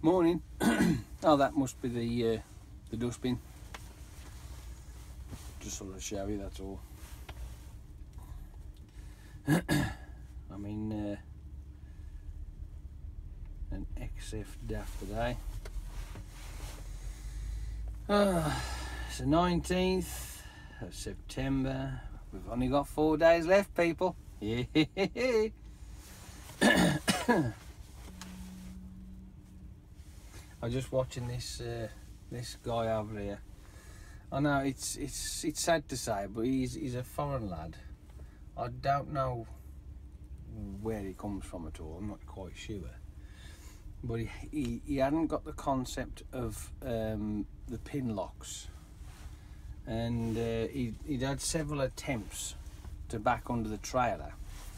Morning. Oh, that must be the dustbin. Just sort of show you, that's all. I mean, an XF daft today. It's the 19th of September. We've only got 4 days left, people. Yeah. I'm just watching this this guy over here. I know it's sad to say, but he's a foreign lad. I don't know where he comes from at all. I'm not quite sure. But he hadn't got the concept of the pin locks, and he'd had several attempts to back under the trailer,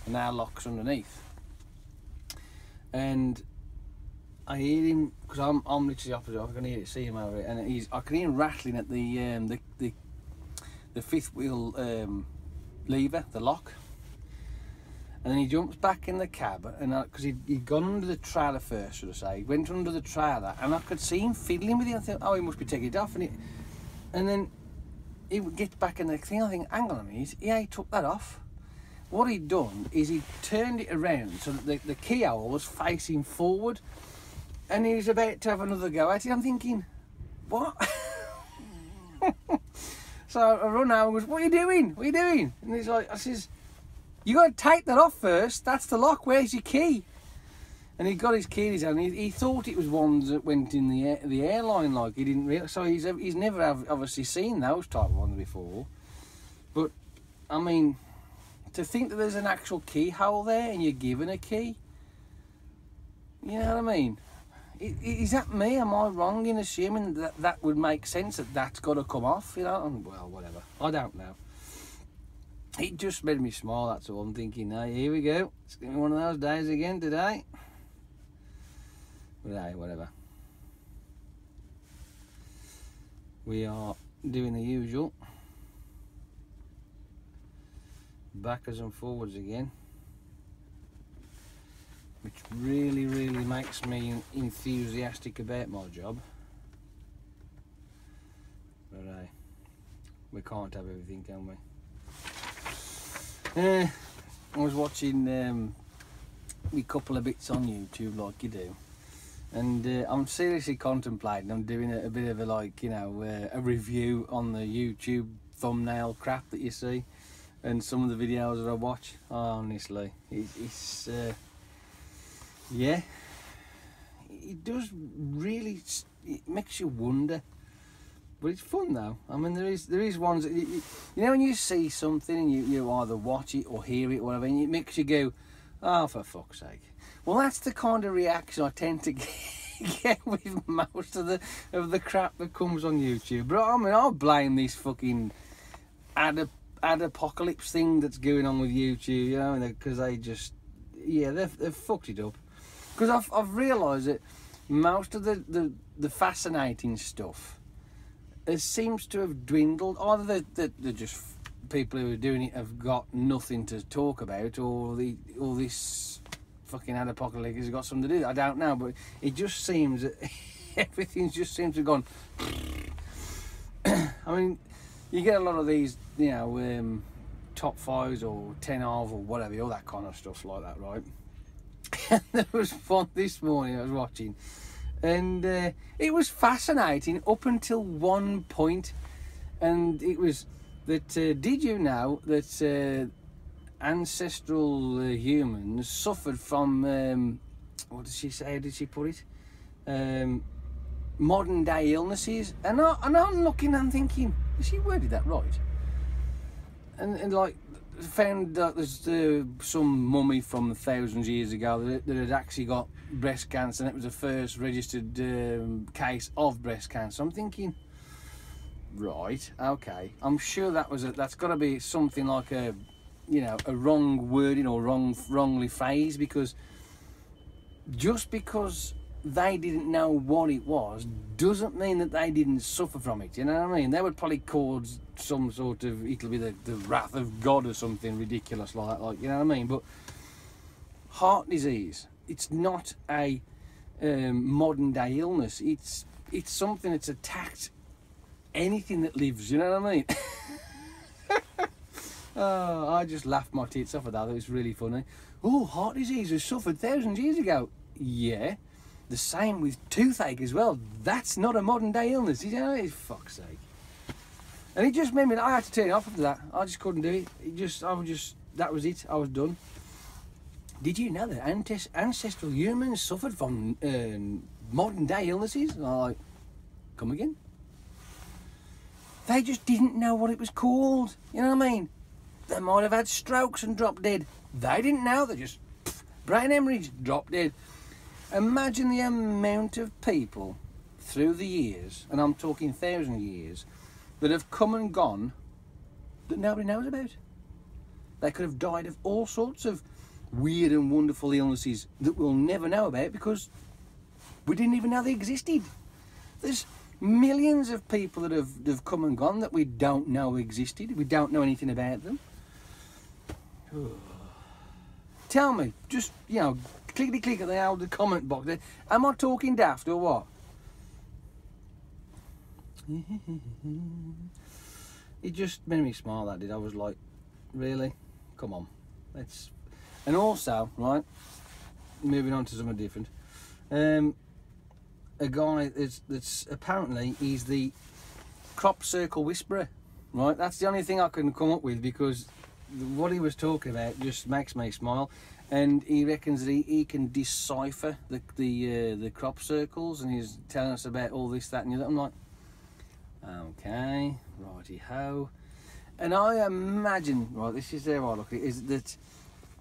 and our locks underneath. And I hear him, because I'm literally opposite. I can see him over here, and I can hear him rattling at the fifth wheel lever, the lock. And then he jumps back in the cab, and because he'd gone under the trailer first, should I say. He went under the trailer, and I could see him fiddling with it. I thought, oh, he must be taking it off, and then he would get back in the thing. I think, hang on a minute, yeah, he took that off. What he'd done is he turned it around so that the keyhole was facing forward, and he was about to have another go at it. I'm thinking, what? So I run out and goes, what are you doing? What are you doing? And he's like, I says, you got to take that off first. That's the lock. Where's your key? And he got his key in his hand. He thought it was ones that went in the airline, like he didn't realise. So he's never obviously seen those type of ones before. But I mean, to think that there's an actual keyhole there and you're given a key, you know what I mean? Is that me? Am I wrong in assuming that would make sense, that's got to come off? You know, well, whatever. I don't know. It just made me smile, that's all. I'm thinking, hey, here we go. It's going to be one of those days again today. But hey, whatever. We are doing the usual. Backwards and forwards again. Which really, really makes me enthusiastic about my job. But hey, we can't have everything, can we? I was watching a couple of bits on YouTube, like you do, and I'm seriously contemplating. I'm doing a bit of a review on the YouTube thumbnail crap that you see, and some of the videos that I watch. Honestly, it's yeah, it does really. It makes you wonder. But it's fun though. I mean, there is ones that you know, when you see something and you either watch it or hear it or whatever, and it makes you go, oh, for fuck's sake. Well, that's the kind of reaction I tend to get with most of the crap that comes on YouTube. But I mean, I'll blame this fucking ad-apocalypse thing that's going on with YouTube, you know, because they just, yeah, they've fucked it up. Because I've realised that most of the fascinating stuff, it seems to have dwindled. Either they're just people who are doing it have got nothing to talk about, or all this fucking ad-apocalypse has got something to do. I don't know, but it just seems that everything just seems to have gone. I mean, you get a lot of these, you know, top fives or 10 of or whatever, all that kind of stuff like that, right? And there was one this morning I was watching. And it was fascinating up until one point, and it was that did you know that ancestral humans suffered from what did she say? How did she put it? Modern day illnesses, and I'm looking and thinking, has she worded that right? And like found that there's some mummy from thousands of years ago that had actually got breast cancer, and it was the first registered case of breast cancer. I'm thinking, right, okay, I'm sure that's got to be something like a wrong wording or wrongly phrased, because just because they didn't know what it was doesn't mean that they didn't suffer from it, you know what I mean? They would probably cause some sort of, it'll be the wrath of God or something ridiculous like that, like, you know what I mean? But heart disease, it's not a modern day illness. It's something that's attacked anything that lives, you know what I mean? Oh, I just laughed my tits off at that. It was really funny. Oh, heart disease was suffered thousands of years ago. Yeah. The same with toothache as well. That's not a modern day illness. You know, it's fuck's sake. And it just made me, I had to turn it off after that. I just couldn't do it. That was it. I was done. Did you know that ancestral humans suffered from modern day illnesses? And I'm like, come again? They just didn't know what it was called. You know what I mean? They might have had strokes and dropped dead. They didn't know. They just, brain hemorrhage, dropped dead. Imagine the amount of people through the years, and I'm talking 1,000 years, that have come and gone that nobody knows about. They could have died of all sorts of weird and wonderful illnesses that we'll never know about because we didn't even know they existed. There's millions of people that have come and gone that we don't know existed. We don't know anything about them. Tell me, just, you know, clickety click at the old comment box there. Am I talking daft or what? It just made me smile, that did. I was like, really? Come on. Let's... And also, right, moving on to something different. A guy that's apparently he's the crop circle whisperer, right? That's the only thing I can come up with because what he was talking about just makes me smile. And he reckons that he can decipher the crop circles, and he's telling us about all this, that, and the other. I'm like, okay, righty ho. And I imagine, right, this is how I look at it, is that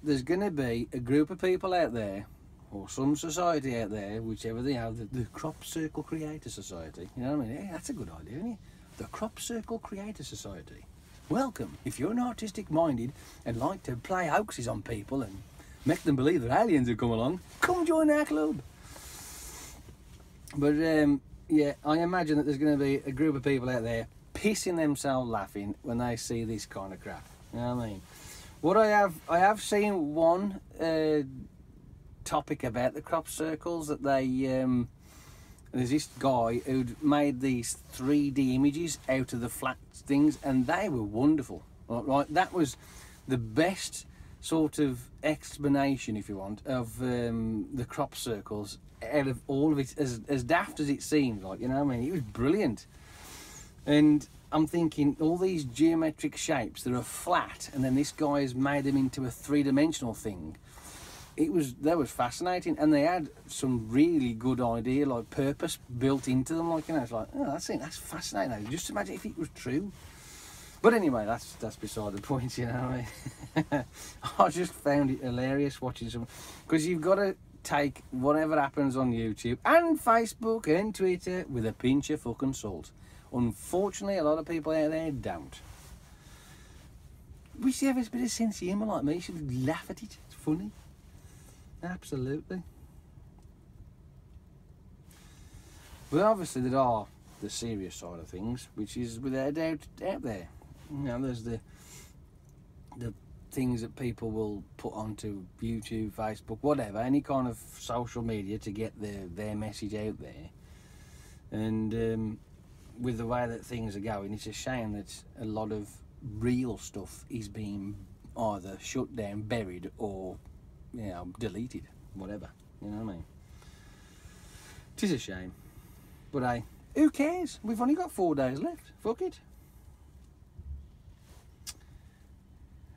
there's going to be a group of people out there, or some society out there, whichever they are, the Crop Circle Creator Society. You know what I mean? Hey, that's a good idea, isn't it? The Crop Circle Creator Society. Welcome. If you're an artistic minded and like to play hoaxes on people and make them believe that aliens have come along, come join our club. But yeah, I imagine that there's going to be a group of people out there pissing themselves laughing when they see this kind of crap. You know what I mean? What I have seen one topic about the crop circles that they there's this guy who'd made these 3D images out of the flat things, and they were wonderful. Right, that was the best sort of explanation, if you want, of the crop circles out of all of it, as daft as it seemed. Like, you know what I mean? It was brilliant. And I'm thinking, all these geometric shapes that are flat, and then this guy has made them into a three-dimensional thing. That was fascinating, and they had some really good idea, like purpose built into them. Like, you know, it's like, oh, that's it. That's fascinating. Just imagine if it was true. But anyway, that's beside the point, you know. I just found it hilarious watching some, because you've got to take whatever happens on YouTube and Facebook and Twitter with a pinch of fucking salt. Unfortunately, a lot of people out there don't. Wish they have a bit of sense of humour like me. Should laugh at it. It's funny. Absolutely. But obviously there are the serious side of things, which is without a doubt out there. You know, there's the things that people will put onto YouTube, Facebook, whatever, any kind of social media to get their message out there. And with the way that things are going, it's a shame that a lot of real stuff is being either shut down, buried, or, you know, deleted, whatever. You know what I mean? It is a shame. But hey, who cares? We've only got 4 days left. Fuck it.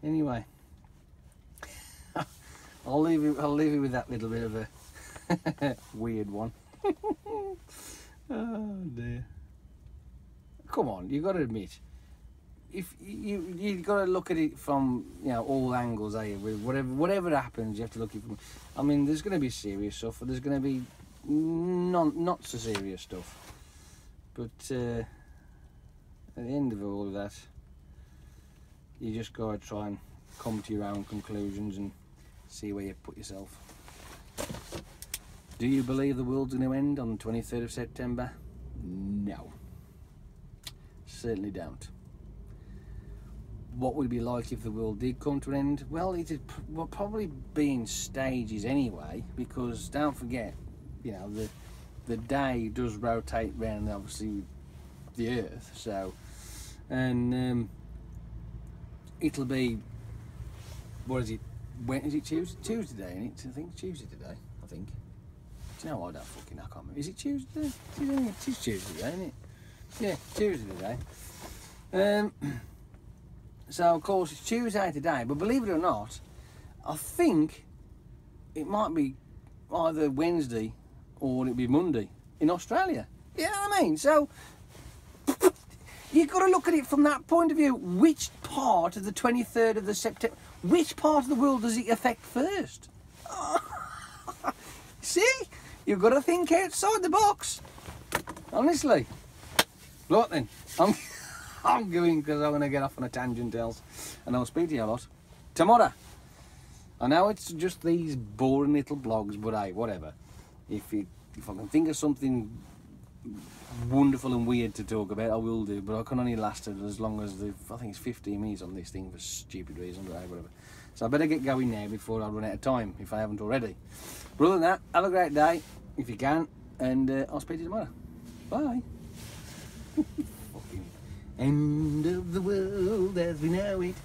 Anyway, I'll leave you with that little bit of a weird one. Oh dear. Come on, you've got to admit, if you've got to look at it from, you know, all angles, eh? With whatever happens, you have to look at it from. I mean, there's going to be serious stuff, but there's going to be not so serious stuff. But at the end of all of that, you just got to try and come to your own conclusions and see where you put yourself. Do you believe the world's going to end on the 23rd of September? No. Certainly don't. What would it be like if the world did come to an end? Well, it'd probably be in stages anyway, because don't forget, you know, the day does rotate round, obviously, the Earth. So, and it'll be, what is it? When is it? Tuesday day, isn't it? I think it's Tuesday today. I think. Do you know what? I don't fucking. I can't remember. Is it Tuesday? It is Tuesday today, isn't it? Yeah, Tuesday today. So of course it's Tuesday today, but believe it or not, I think it might be either Wednesday or it'll be Monday in Australia. You know what I mean? So you've got to look at it from that point of view. Which part of the 23rd of the September, which part of the world does it affect first? See? You've got to think outside the box. Honestly. Look then, I'm going because I'm going to get off on a tangent else, and I'll speak to you a lot tomorrow. I know it's just these boring little blogs, but hey, whatever. If I can think of something wonderful and weird to talk about, I will do, but I can only last it as long as I think it's 15 minutes on this thing for stupid reasons, but hey, whatever. So I better get going now before I run out of time, if I haven't already. But other than that, have a great day, if you can, and I'll speak to you tomorrow. Bye. Fucking end of the world as we know it.